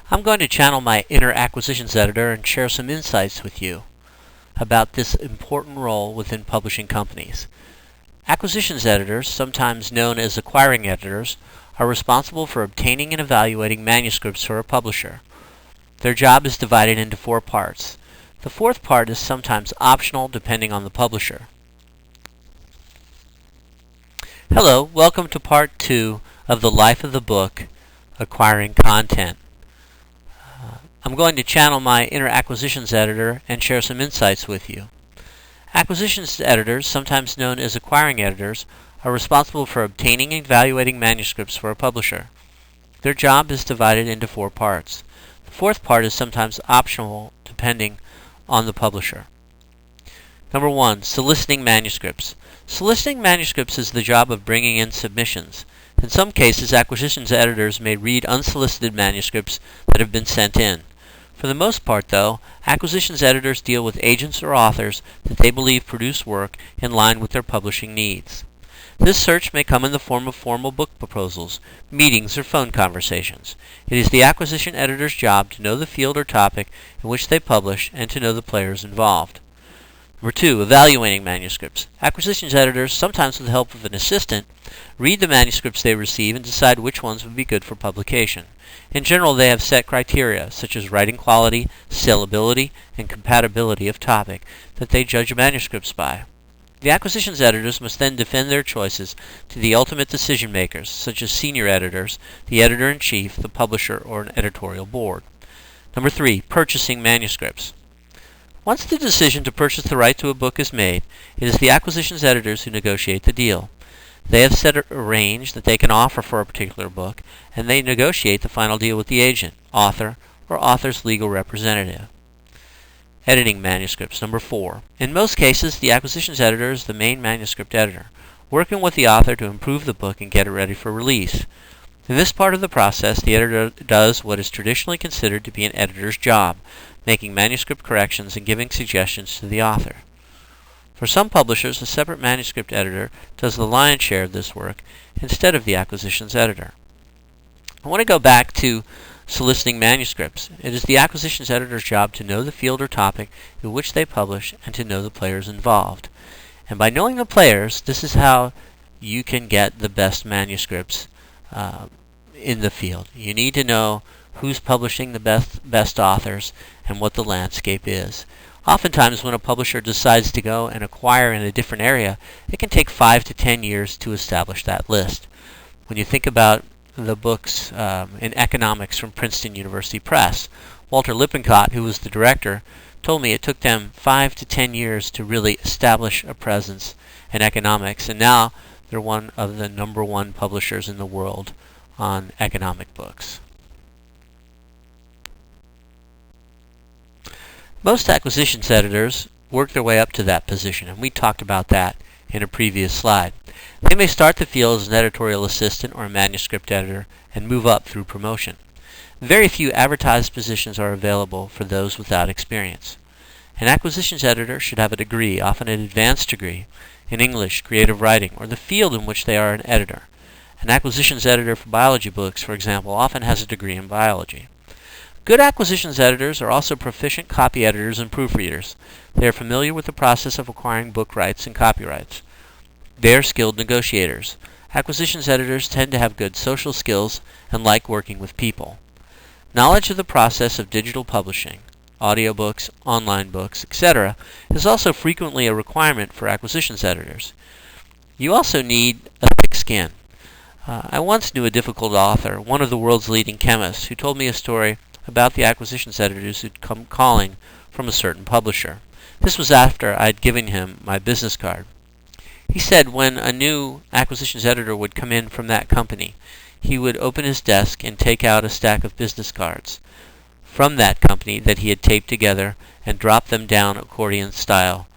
I'm going to channel my inner acquisitions editor and share some insights with you about this important role within publishing companies. Acquisitions editors, sometimes known as acquiring editors, are responsible for obtaining and evaluating manuscripts for a publisher. Their job is divided into 4 parts. The 4th part is sometimes optional depending on the publisher. Hello, welcome to part 2 of the Life of the Book, Acquiring Content. I'm going to channel my inner acquisitions editor and share some insights with you. Acquisitions editors, sometimes known as acquiring editors, are responsible for obtaining and evaluating manuscripts for a publisher. Their job is divided into 4 parts. The 4th part is sometimes optional depending on the publisher. Number 1, soliciting manuscripts. Soliciting manuscripts is the job of bringing in submissions. In some cases, acquisitions editors may read unsolicited manuscripts that have been sent in. For the most part, though, acquisitions editors deal with agents or authors that they believe produce work in line with their publishing needs. This search may come in the form of formal book proposals, meetings, or phone conversations. It is the acquisition editor's job to know the field or topic in which they publish and to know the players involved. Number 2, evaluating manuscripts. Acquisitions editors, sometimes with the help of an assistant, read the manuscripts they receive and decide which ones would be good for publication. In general, they have set criteria, such as writing quality, salability, and compatibility of topic, that they judge manuscripts by. The acquisitions editors must then defend their choices to the ultimate decision makers, such as senior editors, the editor-in-chief, the publisher, or an editorial board. Number 3, purchasing manuscripts. Once the decision to purchase the right to a book is made, it is the acquisitions editors who negotiate the deal. They have set a range that they can offer for a particular book, and they negotiate the final deal with the agent, author, or author's legal representative. Editing manuscripts. Number 4. In most cases, the acquisitions editor is the main manuscript editor, working with the author to improve the book and get it ready for release. In this part of the process, the editor does what is traditionally considered to be an editor's job, making manuscript corrections and giving suggestions to the author. For some publishers, a separate manuscript editor does the lion's share of this work instead of the acquisitions editor. I want to go back to soliciting manuscripts. It is the acquisitions editor's job to know the field or topic in which they publish and to know the players involved. And by knowing the players, this is how you can get the best manuscripts in the field. You need to know who's publishing the best authors and what the landscape is. Oftentimes, when a publisher decides to go and acquire in a different area, it can take 5 to 10 years to establish that list. When you think about the books in economics from Princeton University Press, Walter Lippincott, who was the director, told me it took them 5 to 10 years to really establish a presence in economics, and now they're one of the number 1 publishers in the world on economic books. Most acquisitions editors work their way up to that position, and we talked about that in a previous slide. They may start the field as an editorial assistant or a manuscript editor and move up through promotion. Very few advertised positions are available for those without experience. An acquisitions editor should have a degree, often an advanced degree, in English, creative writing, or the field in which they are an editor. An acquisitions editor for biology books, for example, often has a degree in biology. Good acquisitions editors are also proficient copy editors and proofreaders. They are familiar with the process of acquiring book rights and copyrights. They are skilled negotiators. Acquisitions editors tend to have good social skills and like working with people. Knowledge of the process of digital publishing, audiobooks, online books, etc., is also frequently a requirement for acquisitions editors. You also need a thick skin. I once knew a difficult author, one of the world's leading chemists, who told me a story about the acquisitions editors who'd come calling from a certain publisher. This was after I'd given him my business card. He said when a new acquisitions editor would come in from that company, he would open his desk and take out a stack of business cards from that company that he had taped together and drop them down accordion style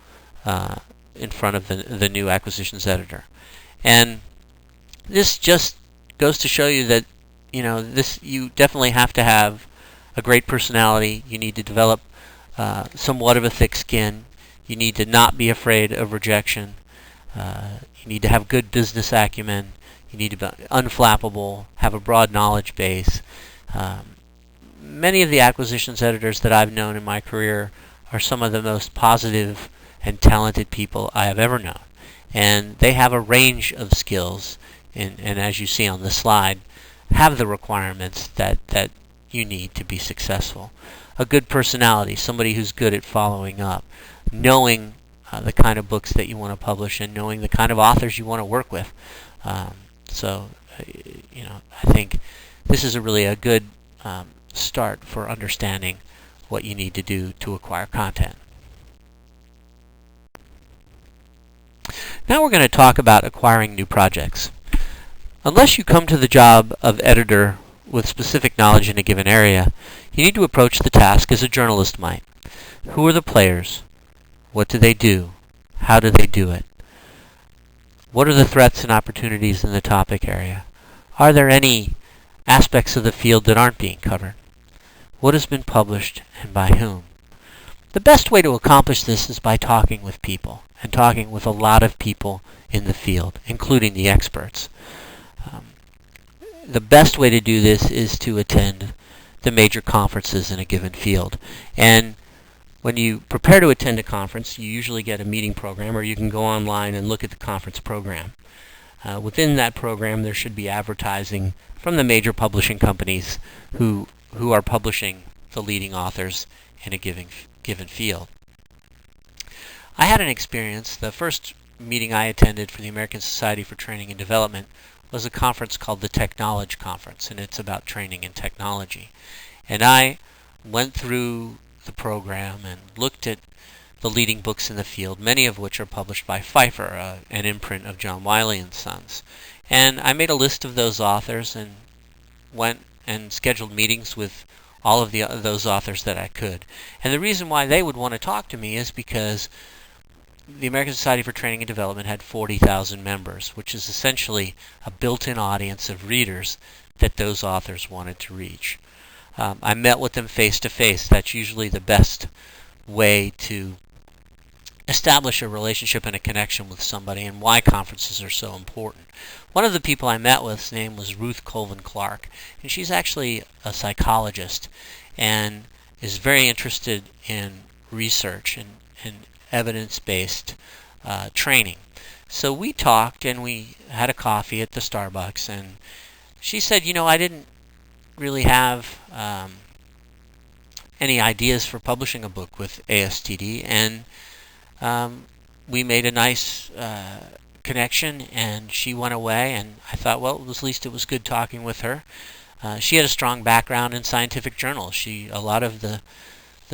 in front of the new acquisitions editor. And this just goes to show you that you definitely have to have a great personality. You need to develop somewhat of a thick skin. You need to not be afraid of rejection. You need to have good business acumen. You need to be unflappable, have a broad knowledge base, many of the acquisitions editors that I've known in my career are some of the most positive and talented people I have ever known. And they have a range of skills, and as you see on the slide, have the requirements that you need to be successful. A good personality, somebody who's good at following up, knowing the kind of books that you want to publish, and knowing the kind of authors you want to work with. I think this is really a good start for understanding what you need to do to acquire content. Now we're going to talk about acquiring new projects. Unless you come to the job of editor with specific knowledge in a given area, you need to approach the task as a journalist might. Who are the players? What do they do? How do they do it? What are the threats and opportunities in the topic area? Are there any aspects of the field that aren't being covered? What has been published and by whom? The best way to accomplish this is by talking with people, and talking with a lot of people in the field, including the experts. The best way to do this is to attend the major conferences in a given field. And when you prepare to attend a conference, you usually get a meeting program, or you can go online and look at the conference program. Within that program, there should be advertising from the major publishing companies who are publishing the leading authors in a given field. I had an experience. The first meeting I attended for the American Society for Training and Development was a conference called the Technology Conference, and it's about training and technology. And I went through the program and looked at the leading books in the field, many of which are published by Pfeiffer, an imprint of John Wiley & Sons. And I made a list of those authors and went and scheduled meetings with all of those authors that I could. And the reason why they would want to talk to me is because the American Society for Training and Development had 40,000 members, which is essentially a built-in audience of readers that those authors wanted to reach. I met with them face-to-face. That's usually the best way to establish a relationship and a connection with somebody, and why conferences are so important. One of the people I met with's name was Ruth Colvin Clark, and she's actually a psychologist and is very interested in research and evidence-based training. So we talked, and we had a coffee at the Starbucks, and she said, I didn't really have any ideas for publishing a book with ASTD, and we made a nice connection, and she went away, and I thought, well, at least it was good talking with her. She had a strong background in scientific journals. A lot of the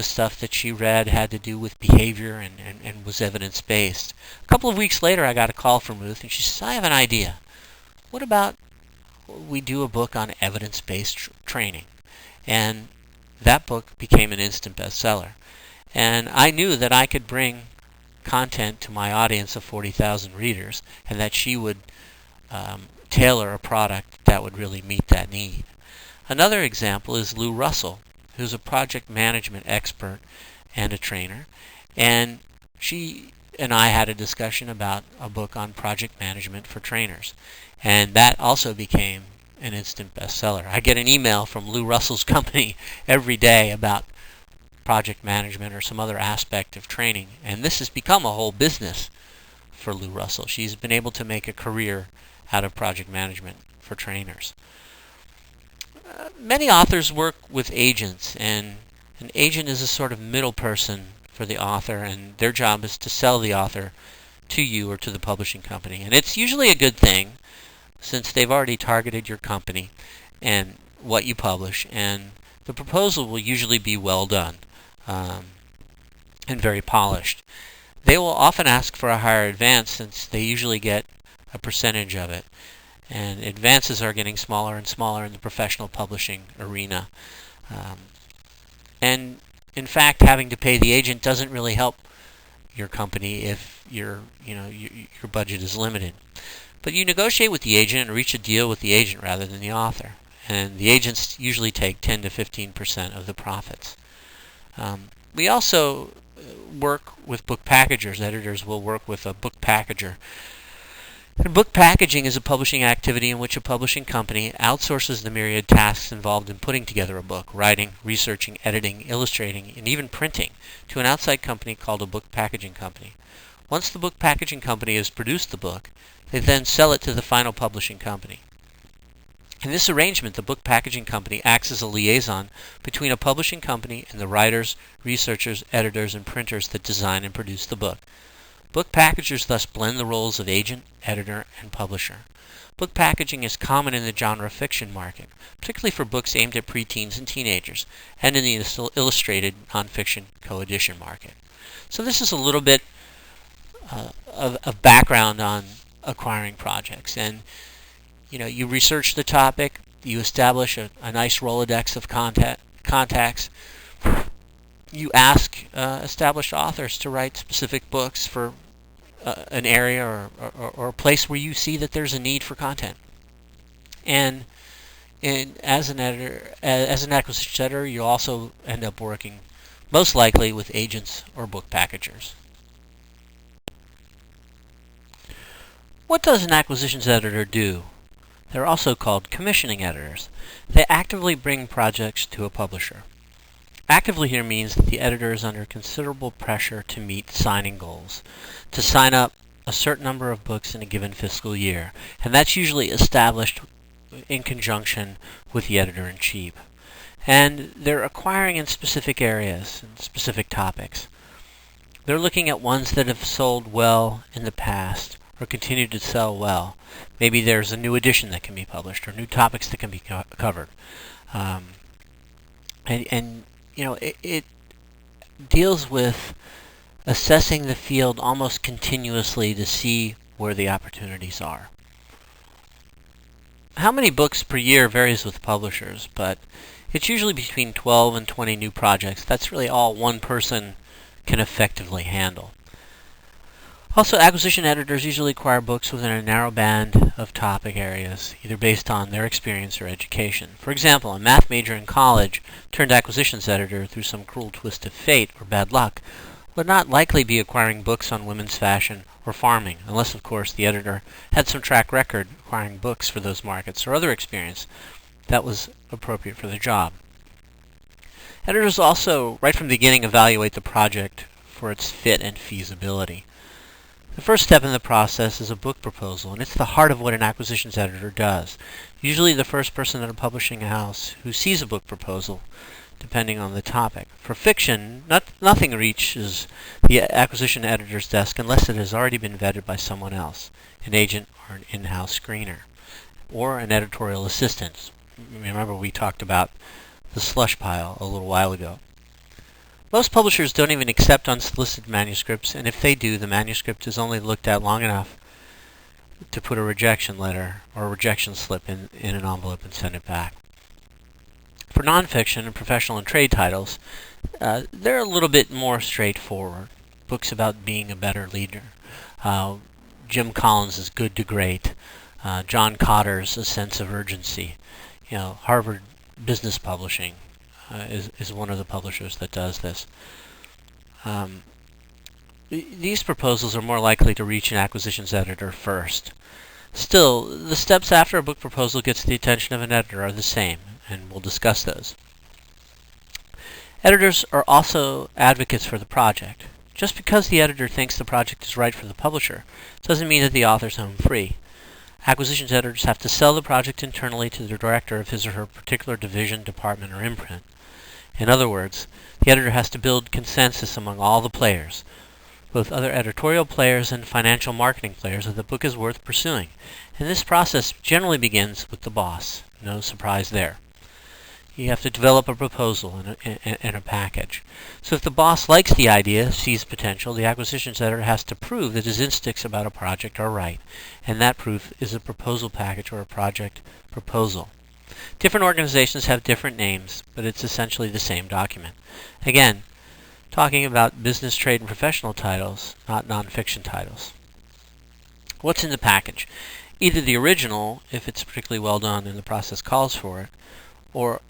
stuff that she read had to do with behavior and was evidence-based. A couple of weeks later, I got a call from Ruth, and she says, I have an idea. What about we do a book on evidence-based training? And that book became an instant bestseller. And I knew that I could bring content to my audience of 40,000 readers, and that she would tailor a product that would really meet that need. Another example is Lou Russell, who's a project management expert and a trainer, and she and I had a discussion about a book on project management for trainers, and that also became an instant bestseller. I get an email from Lou Russell's company every day about project management or some other aspect of training, and this has become a whole business for Lou Russell. She's been able to make a career out of project management for trainers. Many authors work with agents, and an agent is a sort of middle person for the author, and their job is to sell the author to you or to the publishing company. And it's usually a good thing, since they've already targeted your company and what you publish, and the proposal will usually be well done and very polished. They will often ask for a higher advance, since they usually get a percentage of it. And advances are getting smaller and smaller in the professional publishing arena. And in fact, having to pay the agent doesn't really help your company if your budget is limited. But you negotiate with the agent and reach a deal with the agent rather than the author. And the agents usually take 10 to 15% of the profits. We also work with book packagers. Editors will work with a book packager. And book packaging is a publishing activity in which a publishing company outsources the myriad tasks involved in putting together a book, writing, researching, editing, illustrating, and even printing, to an outside company called a book packaging company. Once the book packaging company has produced the book, they then sell it to the final publishing company. In this arrangement, the book packaging company acts as a liaison between a publishing company and the writers, researchers, editors, and printers that design and produce the book. Book packagers thus blend the roles of agent, editor, and publisher. Book packaging is common in the genre fiction market, particularly for books aimed at preteens and teenagers, and in the illustrated nonfiction co-edition market. So this is a little bit of background on acquiring projects. And you research the topic, you establish a nice Rolodex of contacts. You ask established authors to write specific books for an area or a place where you see that there's a need for content. And as an editor, as an acquisition editor, you also end up working most likely with agents or book packagers. What does an acquisitions editor do? They're also called commissioning editors. They actively bring projects to a publisher. Actively here means that the editor is under considerable pressure to meet signing goals, to sign up a certain number of books in a given fiscal year, and that's usually established in conjunction with the editor-in-chief. And they're acquiring in specific areas and specific topics. They're looking at ones that have sold well in the past or continue to sell well. Maybe there's a new edition that can be published or new topics that can be covered. It deals with assessing the field almost continuously to see where the opportunities are. How many books per year varies with publishers, but it's usually between 12 and 20 new projects. That's really all one person can effectively handle. Also, acquisition editors usually acquire books within a narrow band of topic areas, either based on their experience or education. For example, a math major in college turned acquisitions editor through some cruel twist of fate or bad luck would not likely be acquiring books on women's fashion or farming, unless, of course, the editor had some track record acquiring books for those markets or other experience that was appropriate for the job. Editors also, right from the beginning, evaluate the project for its fit and feasibility. The first step in the process is a book proposal, and it's the heart of what an acquisitions editor does. Usually the first person at a publishing house who sees a book proposal, depending on the topic. For fiction, nothing reaches the acquisition editor's desk unless it has already been vetted by someone else, an agent or an in-house screener, or an editorial assistant. Remember, we talked about the slush pile a little while ago. Most publishers don't even accept unsolicited manuscripts, and if they do, the manuscript is only looked at long enough to put a rejection letter or a rejection slip in an envelope and send it back. For nonfiction and professional and trade titles, they're a little bit more straightforward. Books about being a better leader. Jim Collins' Good to Great. John Cotter's A Sense of Urgency. Harvard Business Publishing is one of the publishers that does this. These proposals are more likely to reach an acquisitions editor first. Still, the steps after a book proposal gets the attention of an editor are the same, and we'll discuss those. Editors are also advocates for the project. Just because the editor thinks the project is right for the publisher doesn't mean that the author's home free. Acquisitions editors have to sell the project internally to the director of his or her particular division, department, or imprint. In other words, the editor has to build consensus among all the players, both other editorial players and financial marketing players, that the book is worth pursuing. And this process generally begins with the boss. No surprise there. You have to develop a proposal and a package. So if the boss likes the idea, sees potential, the acquisitions editor has to prove that his instincts about a project are right. And that proof is a proposal package or a project proposal. Different organizations have different names, but it's essentially the same document. Again, talking about business, trade, and professional titles, not nonfiction titles. What's in the package? Either the original, if it's particularly well done and the process calls for it, or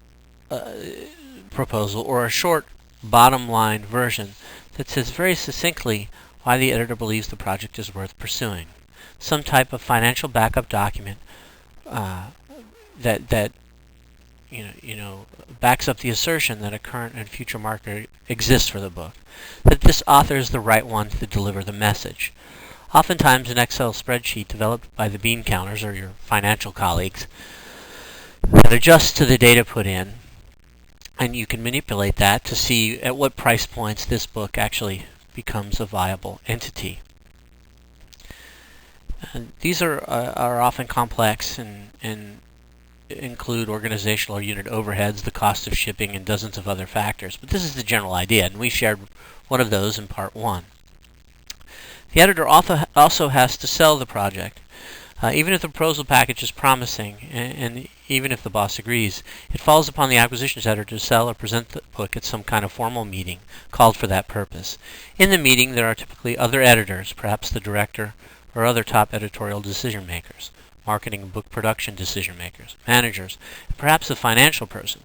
proposal, or a short bottom line version that says very succinctly why the editor believes the project is worth pursuing. some type of financial backup document that backs up the assertion that a current and future market exists for the book, that this author is the right one to deliver the message. Oftentimes an Excel spreadsheet developed by the bean counters or your financial colleagues that adjusts to the data put in, and you can manipulate that to see at what price points this book actually becomes a viable entity. And these are often complex and include organizational or unit overheads, the cost of shipping, and dozens of other factors. But this is the general idea, and we shared one of those in part 1. The editor also has to sell the project. Even if the proposal package is promising, and even if the boss agrees, it falls upon the acquisitions editor to sell or present the book at some kind of formal meeting called for that purpose. In the meeting, there are typically other editors, perhaps the director or other top editorial decision makers, marketing and book production decision makers, managers, and perhaps a financial person.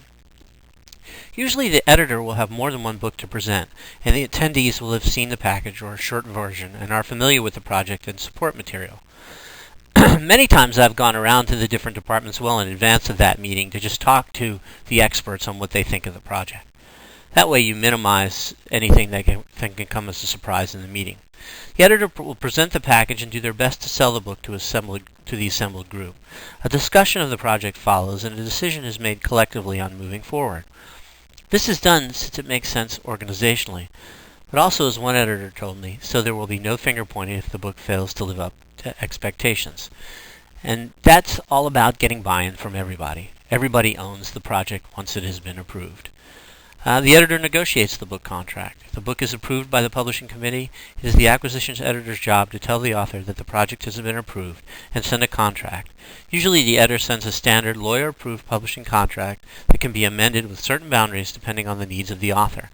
Usually the editor will have more than one book to present, and the attendees will have seen the package or a short version and are familiar with the project and support material. Many times I've gone around to the different departments well in advance of that meeting to just talk to the experts on what they think of the project. That way you minimize anything that can come as a surprise in the meeting. The editor will present the package and do their best to sell the book to the assembled group. A discussion of the project follows, and a decision is made collectively on moving forward. This is done since it makes sense organizationally, but also, as one editor told me, so there will be no finger pointing if the book fails to live up to expectations. And that's all about getting buy-in from everybody. Everybody owns the project once it has been approved. The editor negotiates the book contract. If the book is approved by the publishing committee, it is the acquisitions editor's job to tell the author that the project has been approved and send a contract. Usually the editor sends a standard lawyer-approved publishing contract that can be amended with certain boundaries depending on the needs of the author.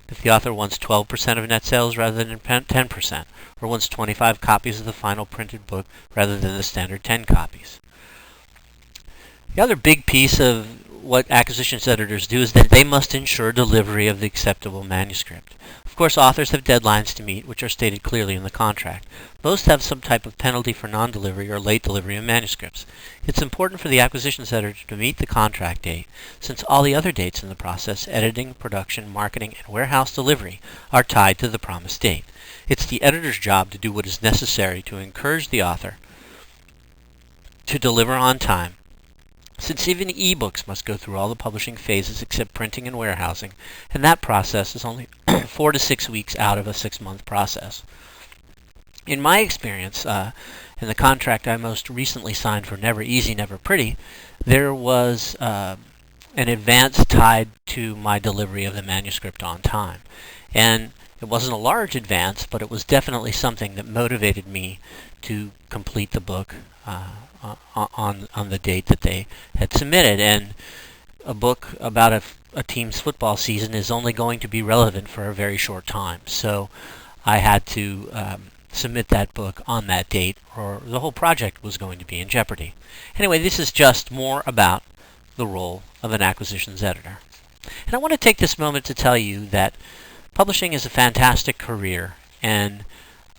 If the author wants 12% of net sales rather than 10%, or wants 25 copies of the final printed book rather than the standard 10 copies. The other big piece of what acquisitions editors do is that they must ensure delivery of the acceptable manuscript. Of course, authors have deadlines to meet, which are stated clearly in the contract. Most have some type of penalty for non-delivery or late delivery of manuscripts. It's important for the acquisitions editor to meet the contract date, since all the other dates in the process, editing, production, marketing, and warehouse delivery, are tied to the promised date. It's the editor's job to do what is necessary to encourage the author to deliver on time, since even e-books must go through all the publishing phases except printing and warehousing, and that process is only 4 to 6 weeks out of a 6-month process. In my experience, in the contract I most recently signed for Never Easy, Never Pretty, there was an advance tied to my delivery of the manuscript on time. And it wasn't a large advance, but it was definitely something that motivated me to complete the book on the date that they had submitted. And a book about a team's football season is only going to be relevant for a very short time. So I had to submit that book on that date, or the whole project was going to be in jeopardy. Anyway, this is just more about the role of an acquisitions editor. And I want to take this moment to tell you that publishing is a fantastic career, and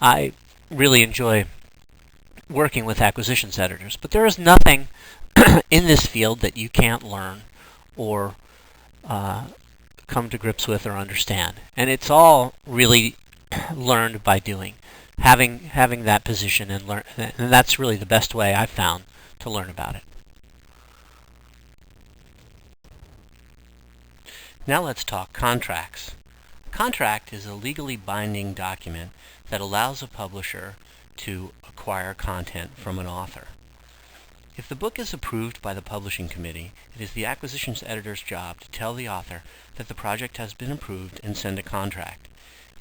I really enjoy working with acquisitions editors, but there is nothing in this field that you can't learn or come to grips with or understand. And it's all really learned by doing, having that position and learn, and that's really the best way I've found to learn about it. Now let's talk contracts. A contract is a legally binding document that allows a publisher to acquire content from an author. If the book is approved by the publishing committee, it is the acquisitions editor's job to tell the author that the project has been approved and send a contract.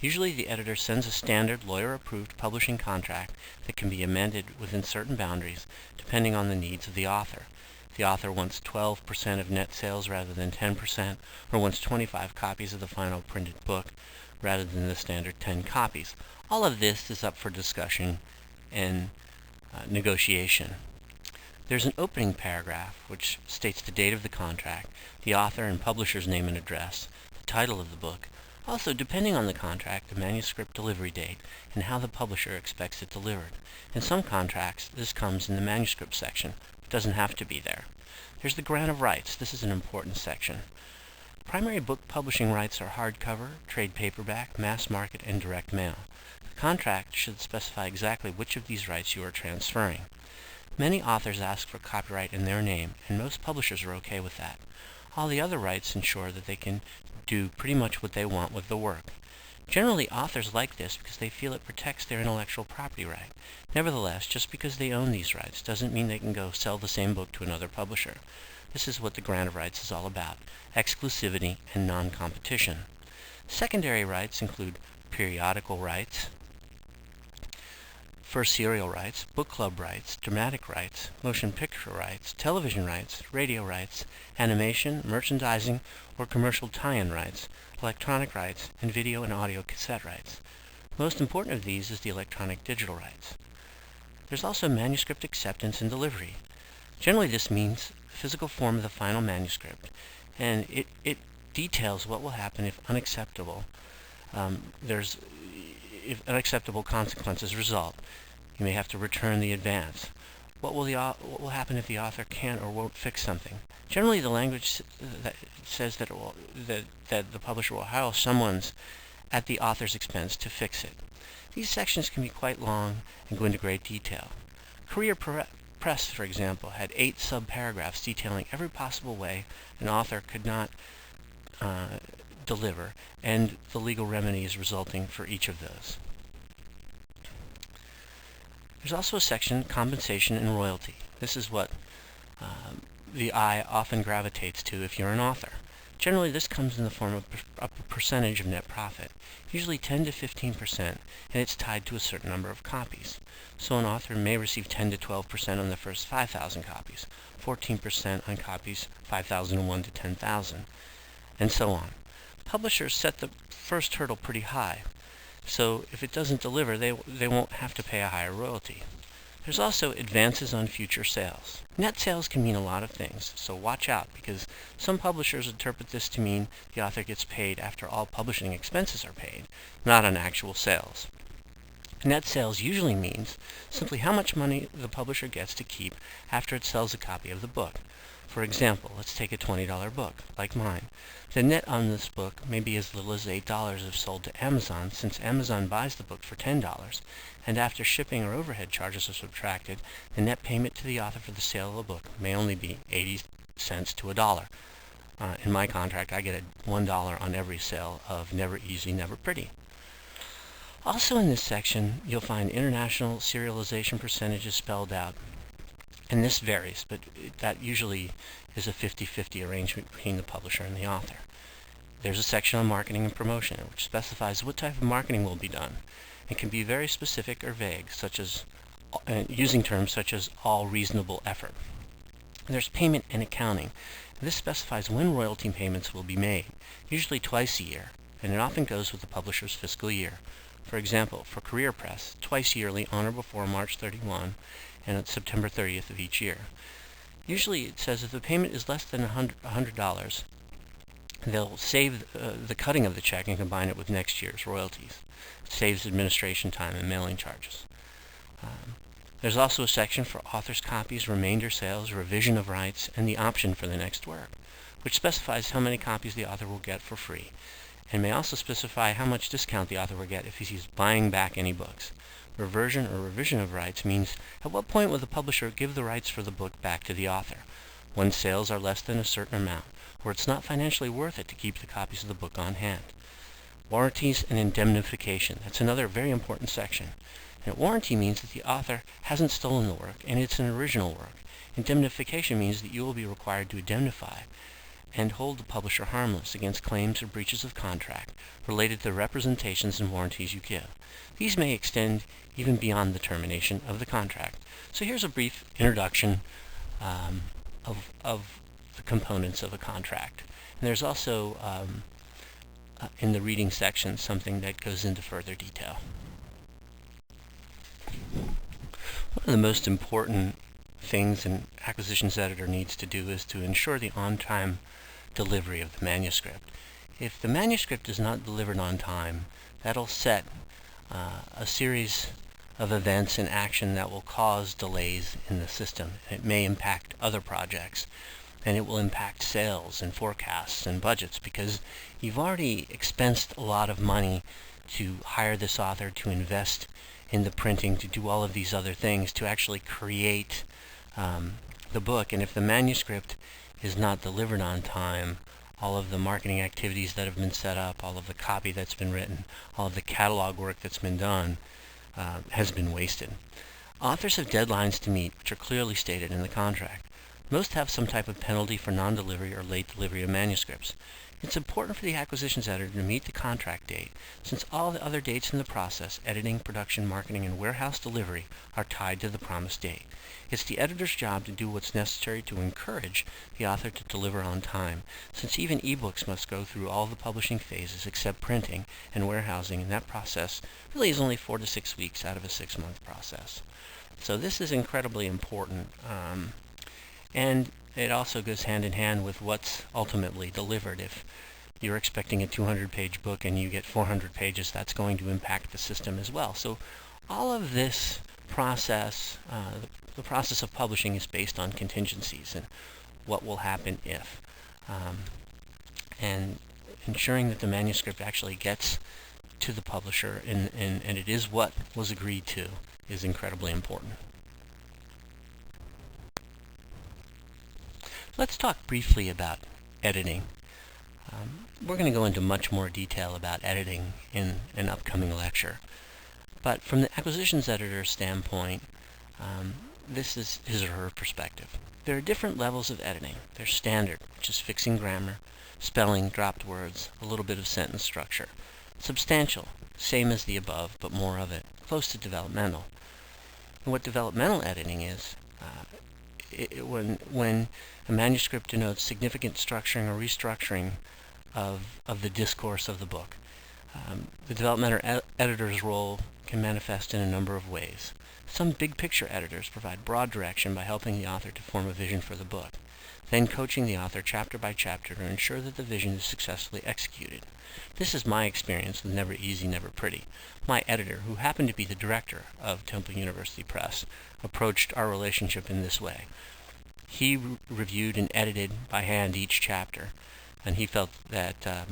Usually the editor sends a standard lawyer-approved publishing contract that can be amended within certain boundaries depending on the needs of the author. If the author wants 12% of net sales rather than 10%, or wants 25 copies of the final printed book rather than the standard 10 copies. All of this is up for discussion and negotiation. There's an opening paragraph which states the date of the contract, the author and publisher's name and address, the title of the book, Also, depending on the contract, the manuscript delivery date, and how the publisher expects it delivered. In some contracts, this comes in the manuscript section, but doesn't have to be there. There's the grant of rights. This is an important section. Primary book publishing rights are hardcover, trade paperback, mass market, and direct mail. The contract should specify exactly which of these rights you are transferring. Many authors ask for copyright in their name, and most publishers are okay with that. All the other rights ensure that they can do pretty much what they want with the work. Generally, authors like this because they feel it protects their intellectual property right. Nevertheless, just because they own these rights doesn't mean they can go sell the same book to another publisher. This is what the grant of rights is all about: exclusivity and non-competition. Secondary rights include periodical rights, first serial rights, book club rights, dramatic rights, motion picture rights, television rights, radio rights, animation, merchandising, or commercial tie-in rights, electronic rights, and video and audio cassette rights. Most important of these is the electronic digital rights. There's also manuscript acceptance and delivery. Generally, this means the physical form of the final manuscript, and it details what will happen if unacceptable consequences result. You may have to return the advance. What will happen if the author can't or won't fix something? Generally, the language that says that the publisher will hire someone at the author's expense to fix it. These sections can be quite long and go into great detail. Career Press, for example, had 8 sub-paragraphs detailing every possible way an author could not deliver, and the legal remedies resulting for each of those. There's also a section, compensation and royalty. This is what the eye often gravitates to if you're an author. Generally, this comes in the form of a percentage of net profit, usually 10 to 15%, and it's tied to a certain number of copies. So an author may receive 10 to 12% on the first 5,000 copies, 14% on copies 5,001 to 10,000, and so on. Publishers set the first hurdle pretty high, so if it doesn't deliver, they won't have to pay a higher royalty. There's also advances on future sales. Net sales can mean a lot of things, so watch out, because some publishers interpret this to mean the author gets paid after all publishing expenses are paid, not on actual sales. Net sales usually means simply how much money the publisher gets to keep after it sells a copy of the book. For example, let's take a $20 book, like mine. The net on this book may be as little as $8 if sold to Amazon, since Amazon buys the book for $10, and after shipping or overhead charges are subtracted, the net payment to the author for the sale of the book may only be 80 cents to $1. In my contract, I get $1 on every sale of Never Easy, Never Pretty. Also in this section, you'll find international serialization percentages spelled out. And this varies, but that usually is a 50-50 arrangement between the publisher and the author. There's a section on marketing and promotion, which specifies what type of marketing will be done. It can be very specific or vague, such as using terms such as all reasonable effort. There's payment and accounting. This specifies when royalty payments will be made, usually twice a year, and it often goes with the publisher's fiscal year. For example, for Career Press, twice yearly on or before March 31 and on September 30th of each year. Usually it says if the payment is less than $100, they'll save the cutting of the check and combine it with next year's royalties. It saves administration time and mailing charges. There's also a section for author's copies, remainder sales, revision of rights, and the option for the next work, which specifies how many copies the author will get for free, and may also specify how much discount the author will get if he's buying back any books. Reversion or revision of rights means at what point will the publisher give the rights for the book back to the author? When sales are less than a certain amount, or it's not financially worth it to keep the copies of the book on hand. Warranties and indemnification. That's another very important section. And warranty means that the author hasn't stolen the work and it's an original work. Indemnification means that you will be required to indemnify and hold the publisher harmless against claims or breaches of contract related to the representations and warranties you give. These may extend even beyond the termination of the contract. So here's a brief introduction of the components of a contract. And there's also in the reading section something that goes into further detail. One of the most important things an acquisitions editor needs to do is to ensure the on-time delivery of the manuscript. If the manuscript is not delivered on time, that'll set a series of events in action that will cause delays in the system. It may impact other projects, and it will impact sales and forecasts and budgets, because you've already expensed a lot of money to hire this author, to invest in the printing, to do all of these other things, to actually create the book. And if the manuscript is not delivered on time, all of the marketing activities that have been set up, all of the copy that's been written, all of the catalog work that's been done has been wasted. Authors have deadlines to meet, which are clearly stated in the contract. Most have some type of penalty for non-delivery or late delivery of manuscripts. It's important for the acquisitions editor to meet the contract date, since all the other dates in the process, editing, production, marketing, and warehouse delivery, are tied to the promised date. It's the editor's job to do what's necessary to encourage the author to deliver on time, since even ebooks must go through all the publishing phases except printing and warehousing, and that process really is only 4 to 6 weeks out of a 6-month process. So this is incredibly important, and it also goes hand in hand with what's ultimately delivered. If you're expecting a 200-page book and you get 400 pages, that's going to impact the system as well. So all of this process, the process of publishing, is based on contingencies and what will happen if. And ensuring that the manuscript actually gets to the publisher and it is what was agreed to is incredibly important. Let's talk briefly about editing. We're going to go into much more detail about editing in an upcoming lecture. But from the acquisitions editor's standpoint, this is his or her perspective. There are different levels of editing. There's standard, which is fixing grammar, spelling, dropped words, a little bit of sentence structure. Substantial, same as the above, but more of it, close to developmental. And what developmental editing is, when a manuscript denotes significant structuring or restructuring of the discourse of the book. The developmental editor's role can manifest in a number of ways. Some big picture editors provide broad direction by helping the author to form a vision for the book, then coaching the author chapter by chapter to ensure that the vision is successfully executed. This is my experience with Never Easy, Never Pretty. My editor, who happened to be the director of Temple University Press, approached our relationship in this way. He reviewed and edited by hand each chapter, and he felt that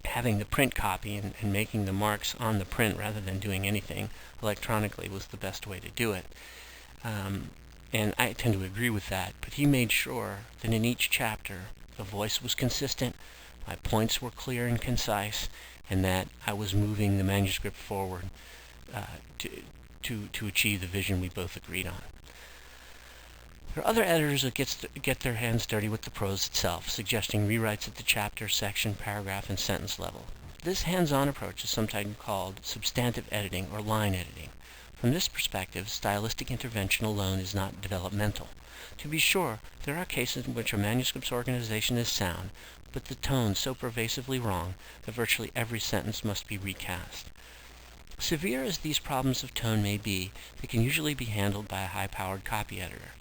having the print copy and making the marks on the print rather than doing anything electronically was the best way to do it. And I tend to agree with that, but he made sure that in each chapter the voice was consistent, my points were clear and concise, and that I was moving the manuscript forward to achieve the vision we both agreed on. There are other editors that get their hands dirty with the prose itself, suggesting rewrites at the chapter, section, paragraph, and sentence level. This hands-on approach is sometimes called substantive editing or line editing. From this perspective, stylistic intervention alone is not developmental. To be sure, there are cases in which a manuscript's organization is sound, but the tone so pervasively wrong that virtually every sentence must be recast. Severe as these problems of tone may be, they can usually be handled by a high-powered copy editor,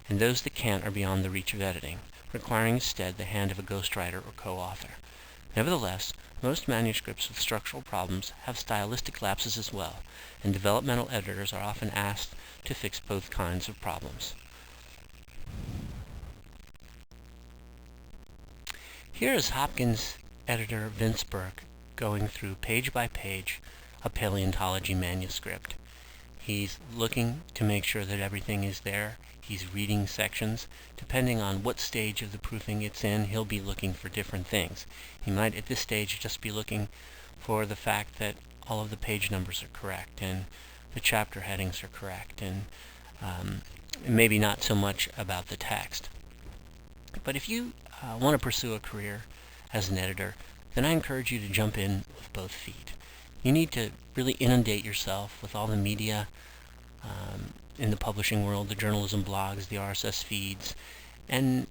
and those that can't are beyond the reach of editing, requiring instead the hand of a ghostwriter or co-author. Nevertheless, most manuscripts with structural problems have stylistic lapses as well, and developmental editors are often asked to fix both kinds of problems. Here is Hopkins editor Vince Burke going through page by page a paleontology manuscript. He's looking to make sure that everything is there. He's reading sections. Depending on what stage of the proofing it's in, he'll be looking for different things. He might at this stage just be looking for the fact that all of the page numbers are correct and the chapter headings are correct, and maybe not so much about the text. But if you want to pursue a career as an editor, then I encourage you to jump in with both feet. You need to really inundate yourself with all the media in the publishing world, the journalism blogs, the RSS feeds, and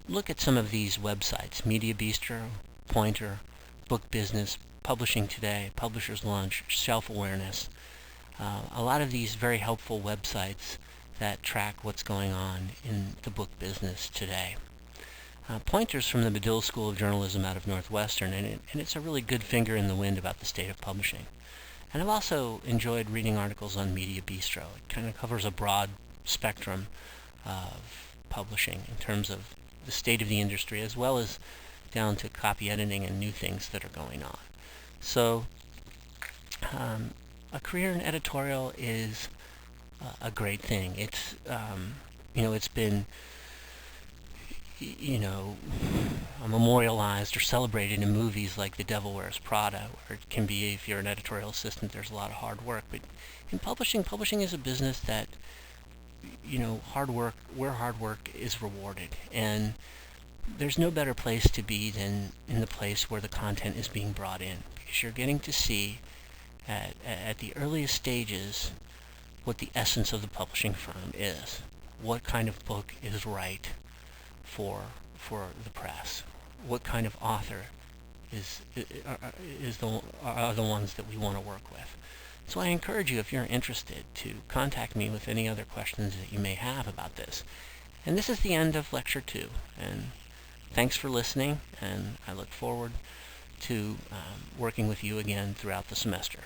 look at some of these websites: Media Bistro, Pointer, Book Business, Publishing Today, Publisher's Lunch, Shelf Awareness. A lot of these very helpful websites that track what's going on in the book business today. Pointers from the Medill School of Journalism out of Northwestern, and it's a really good finger in the wind about the state of publishing. And I've also enjoyed reading articles on Media Bistro. It kind of covers a broad spectrum of publishing in terms of the state of the industry, as well as down to copy editing and new things that are going on. So a career in editorial is a great thing. It's it's been memorialized or celebrated in movies like The Devil Wears Prada, where it can be, if you're an editorial assistant, there's a lot of hard work. But in publishing is a business that, hard work is rewarded. And there's no better place to be than in the place where the content is being brought in, because you're getting to see at the earliest stages what the essence of the publishing firm is. What kind of book is right for the press? What kind of author are the ones that we want to work with? So I encourage you, if you're interested, to contact me with any other questions that you may have about this. And this is the end of Lecture 2. And thanks for listening, and I look forward to working with you again throughout the semester.